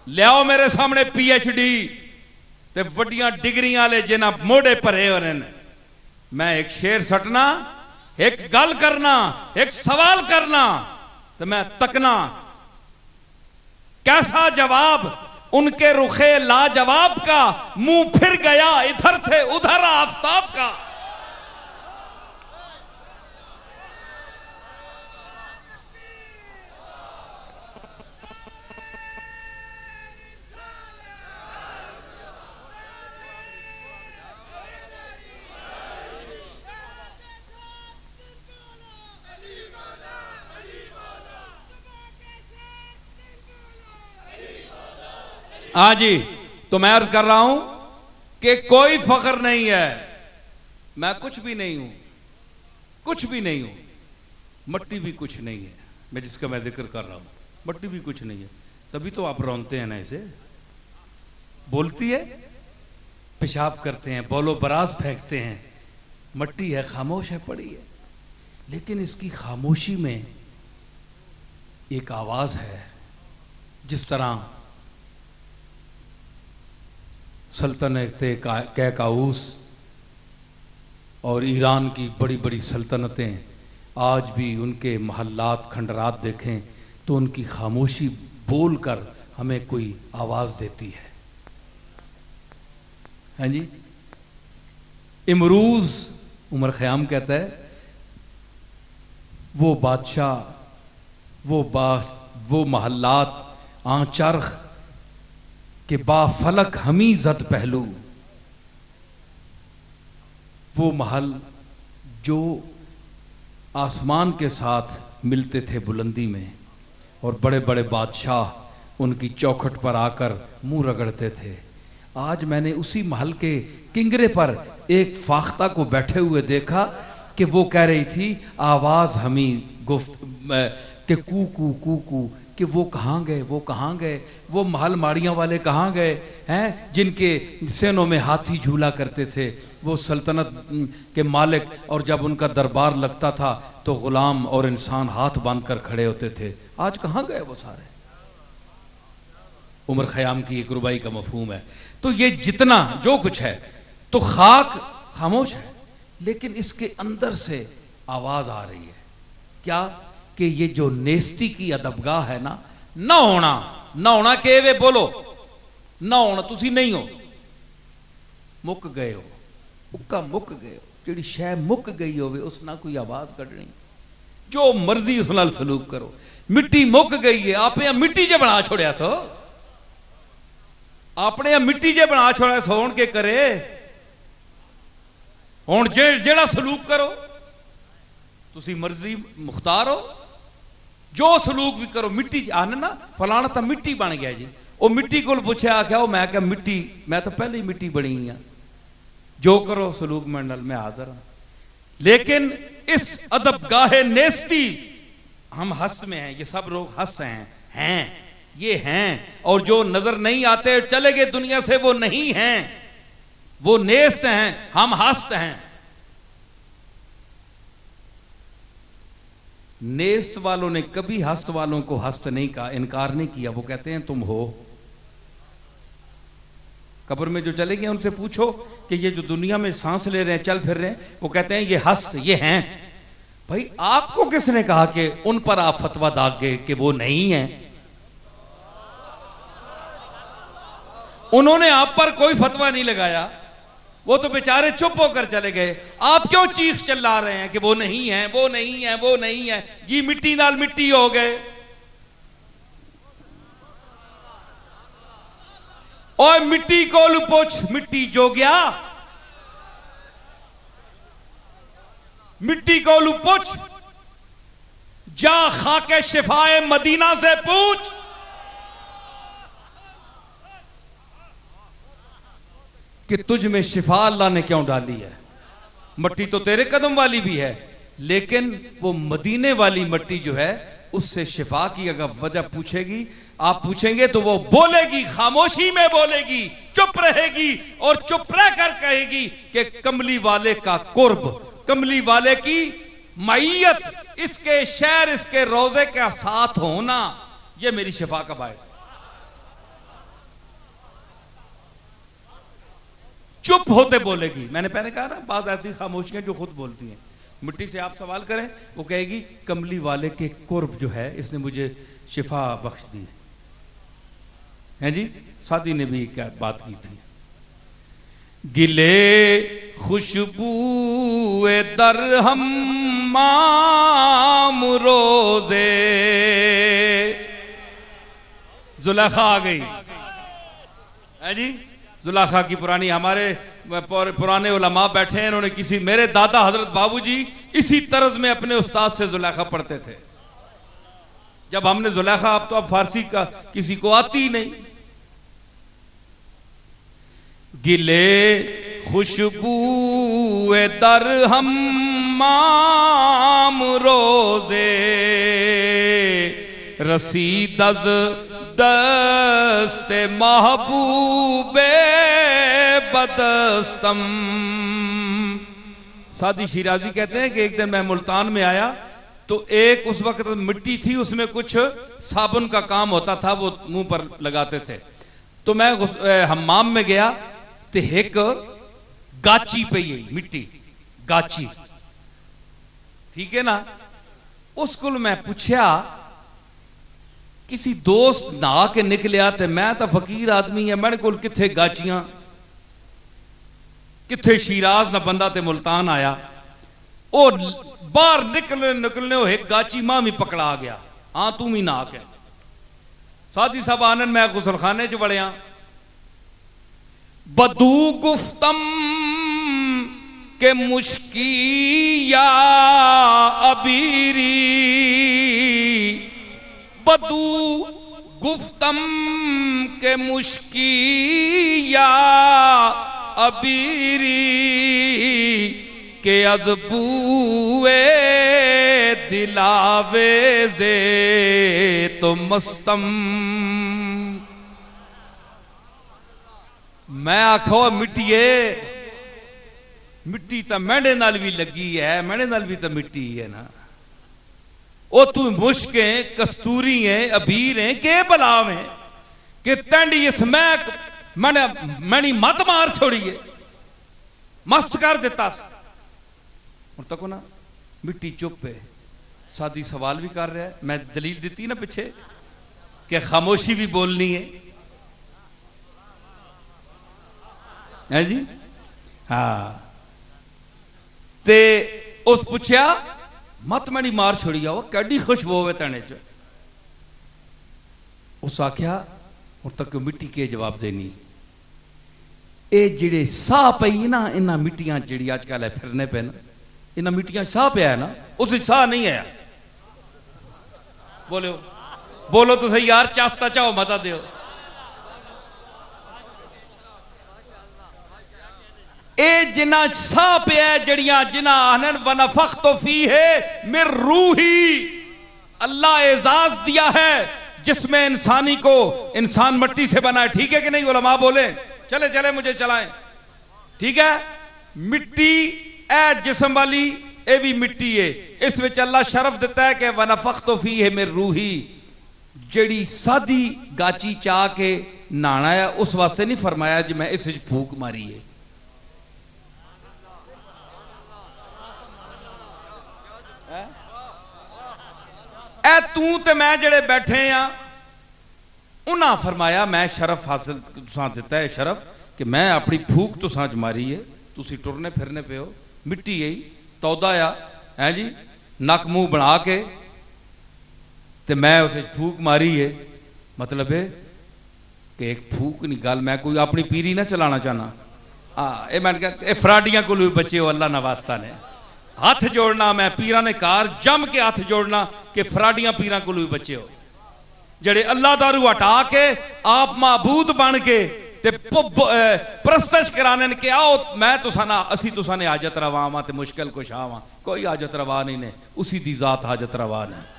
लियाओ मेरे सामने PhD ते वड्डियां डिग्रियां वाले जिन्हां मोढ़े भरे होने ने। मैं एक शेर सटना, एक गल करना, एक सवाल करना, तो मैं तकना कैसा जवाब उनके रुखे लाजवाब का, मुंह फिर गया इधर से उधर आफताब का। हाँ जी, तो मैं अर्ज कर रहा हूं कि कोई फख्र नहीं है, मैं कुछ भी नहीं हूं, कुछ भी नहीं हूं, मट्टी भी कुछ नहीं है। मैं जिसका मैं जिक्र कर रहा हूं, मट्टी भी कुछ नहीं है। तभी तो आप रोनते हैं ना, इसे बोलती है, पेशाब करते हैं, बोलो बराज फेंकते हैं, मट्टी है, खामोश है, पड़ी है। लेकिन इसकी खामोशी में एक आवाज है। जिस तरह सल्तनत कैकाऊस और ईरान की बड़ी बड़ी सल्तनतें, आज भी उनके महल्लात खंडरात देखें तो उनकी खामोशी बोलकर हमें कोई आवाज देती है। हैं जी, इमरूज उमर खयाम कहता है, वो बादशाह, वो महल्लात आंचरख कि बाफलक हमी जद पहलू, वो महल जो आसमान के साथ मिलते थे बुलंदी में, और बड़े बड़े बादशाह उनकी चौखट पर आकर मुंह रगड़ते थे। आज मैंने उसी महल के किंगरे पर एक फाख्ता को बैठे हुए देखा कि वो कह रही थी आवाज हमी गुफ्त के कू कू कू कू, कि वो कहाँ गए, वो कहाँ गए, वो महल माड़ियाँ वाले कहाँ गए हैं जिनके सेनों में हाथी झूला करते थे, वो सल्तनत के मालिक, और जब उनका दरबार लगता था तो गुलाम और इंसान हाथ बांधकर खड़े होते थे। आज कहाँ गए वो सारे? उमर खयाम की एक रुबाई का मफहूम है। तो ये जितना जो कुछ है, तो खाक खामोश है, लेकिन इसके अंदर से आवाज आ रही है। क्या? कि ये जो नेस्ती की अदबगाह है ना, ना होना के वे बोलो ना होना, तुसी नहीं हो, मुक गए हो, उक्का मुक गए हो। जिहड़ी शै मुक गई होवे उस ना कोई आवाज कढनी, जो मर्जी उस नाल सलूक करो। मिट्टी मुक गई है, आपने मिट्टी जे बना छोड़िया सो, आपने मिट्टी जे बना छोड़िया सो, हुण के करे, हुण जेड़ा सलूक करो, तुसी मर्जी मुख्तार हो, जो सलूक भी करो। मिट्टी आने ना फलाना तो मिट्टी बन गया जी, वो मिट्टी को पूछे आख्या, वो मैं क्या मिट्टी, मैं तो पहले ही मिट्टी बनी हाँ, जो करो सलूक मंडल में हाजिर हाँ। लेकिन इस अदब गाहे नेस्ती हम हस्त में हैं, ये सब लोग हस्त हैं ये हैं, और जो नजर नहीं आते चले गए दुनिया से वो नहीं हैं, वो नेस्त हैं, हम हस्त हैं। नेस्त वालों ने कभी हस्त वालों को हस्त नहीं कहा, इनकार नहीं किया। वो कहते हैं तुम हो। कब्र में जो चले गए उनसे पूछो कि ये जो दुनिया में सांस ले रहे हैं, चल फिर रहे हैं, वो कहते हैं ये हस्त, ये हैं। भाई आपको किसने कहा कि उन पर आप फतवा दाग गए कि वो नहीं है? उन्होंने आप पर कोई फतवा नहीं लगाया, वो तो बेचारे चुप होकर चले गए। आप क्यों चीख चिल्ला रहे हैं कि वो नहीं है, वो नहीं है, वो नहीं है? जी मिट्टी नाल मिट्टी हो गए। और मिट्टी को पूछ, मिट्टी जो गया, मिट्टी को पूछ, जा खाके शिफाए मदीना से पूछ, कि तुझ में शिफा अल्लाह ने क्यों डाली है। मट्टी तो तेरे कदम वाली भी है, लेकिन वो मदीने वाली मट्टी जो है उससे शिफा की अगर वजह पूछेगी, आप पूछेंगे तो वो बोलेगी, खामोशी में बोलेगी, चुप रहेगी, और चुप रहकर कहेगी कि कमली वाले का कुर्ब, कमली वाले की मैयत, इसके शहर, इसके रोजे का साथ होना, ये मेरी शिफा का बायस है। चुप होते बोलेगी। मैंने पहले कहा ना, बात ऐसी खामोशियां जो खुद बोलती हैं। मिट्टी से आप सवाल करें, वो कहेगी कमली वाले के कुर्ब जो है इसने मुझे शिफा बख्श दी है जी। सादी ने भी क्या बात की थी। गिले खुशबू दर हम माम रोजे, जुलेखा आ गई है जी। जुलेखा की पुरानी, हमारे पुराने उलमा बैठे हैं, उन्होंने किसी, मेरे दादा हजरत बाबूजी इसी तर्ज में अपने उस्ताद से जुलेखा पढ़ते थे। जब हमने जुलेखा, अब तो अब फारसी का किसी को आती ही नहीं। गिले खुशबू दर हम माम रोजे, रसीदज दस्ते महबूबे बदस्तम। सादी शिराजी कहते हैं कि एक दिन मैं मुल्तान में आया तो एक उस वक्त मिट्टी थी, उसमें कुछ साबुन का काम होता था, वो मुंह पर लगाते थे। तो मैं हम्माम में गया तो एक गाची पे ही मिट्टी, गाची, ठीक है ना। उसको मैं पूछा, किसी दोस्त नहा के निकलिया तो मैं तो फकीर आदमी है, मेरे को किथे गाचियां, किथे शिराज ना बंदा ते मुल्तान आया। और बाहर निकलने हो एक गाची मां भी पकड़ा आ गया, हाँ तू भी नहा के। सादी साहब आनंद, मैं गुसलखाने च वड़िया, बदू गुफ्तम के मुश्की या अबीरी, बदू गुफ्तम के मुश्की या अबीरी, के अदबुए दिलावे जे तो मस्तम। मैं आखो मिट्टीए, मिट्टी तो मेढे नाल भी लगी है, मेढे नाल भी तो मिट्टी है ना। ओ तू मुश्क है, कस्तूरी है, अबीर है, के बलाव है कि तंडी इस मैंने मत मार छोड़िए, मस्त कर देता। और तको ना मिट्टी चुप है। सादी सवाल भी कर रहा है, मैं दलील दी ना पीछे कि खामोशी भी बोलनी है जी। हाँ, ते उस पूछया मत मैनी मार छोड़ी आओ, कैडी खुशबू होवे तने च। उस आख्या और तक मिट्टी के जवाब देनी, ए जिड़े साह पई ना इन्हां मिट्टियां जिड़ी अजकल फिरने पे ना, इन्हां मिट्टियां साह पिया है ना, उस साह नहीं आया। बोलो बोलो तो सही यार, चास्ता चाहो मता दो। ए जिन्ना साह पिया जड़ियां जिन्ना आनन वनफख तो फी है मिर रूही, अल्लाह एजाज दिया है जिसमें इंसानी को, इंसान मट्टी से बना है, ठीक है कि नहीं? उलमा बोले चले चले मुझे चलाएं, ठीक है। मिट्टी ए जिस्म वाली ए भी मिट्टी है, इस विच अल्लाह शरफ दिता है कि वनफख तो फी है मिर रूही। जड़ी सादी गाची चाह के नहाना है उस वास्ते नहीं फरमाया जी मैं इस फूक मारी है। ए तू ते मैं जड़े बैठे आ, उन्हें फरमाया मैं शरफ हासिल तुसां दिता है, शरफ कि मैं अपनी फूक तुसां च मारी है, तुसी टुरने फिरने पे हो। मिट्टी यही तौदा आ है जी, नक मुंह बना के ते मैं उसे फूक मारी है। मतलब है कि एक फूक नहीं गल, मैं कोई अपनी पीरी ना चलाना चाहना। हाँ, ये मैं कहते फराडियां को भी बचे हो, अल्लाह नवास्ता ने हाथ जोड़ना, मैं पीरा ने कार जम के हाथ जोड़ना कि फराडियां पीरा को भी बचे हो, जड़े अल्लाह दारू हटा के आप माबूद बन के ते प्रस्तश कराने के आओ मैं तुसाना असी तुसाने हाजत रवा वा ते मुश्किल कुछ आवा, कोई हाजत रवा नहीं ने, उसी दी जात हाजत रवा ने।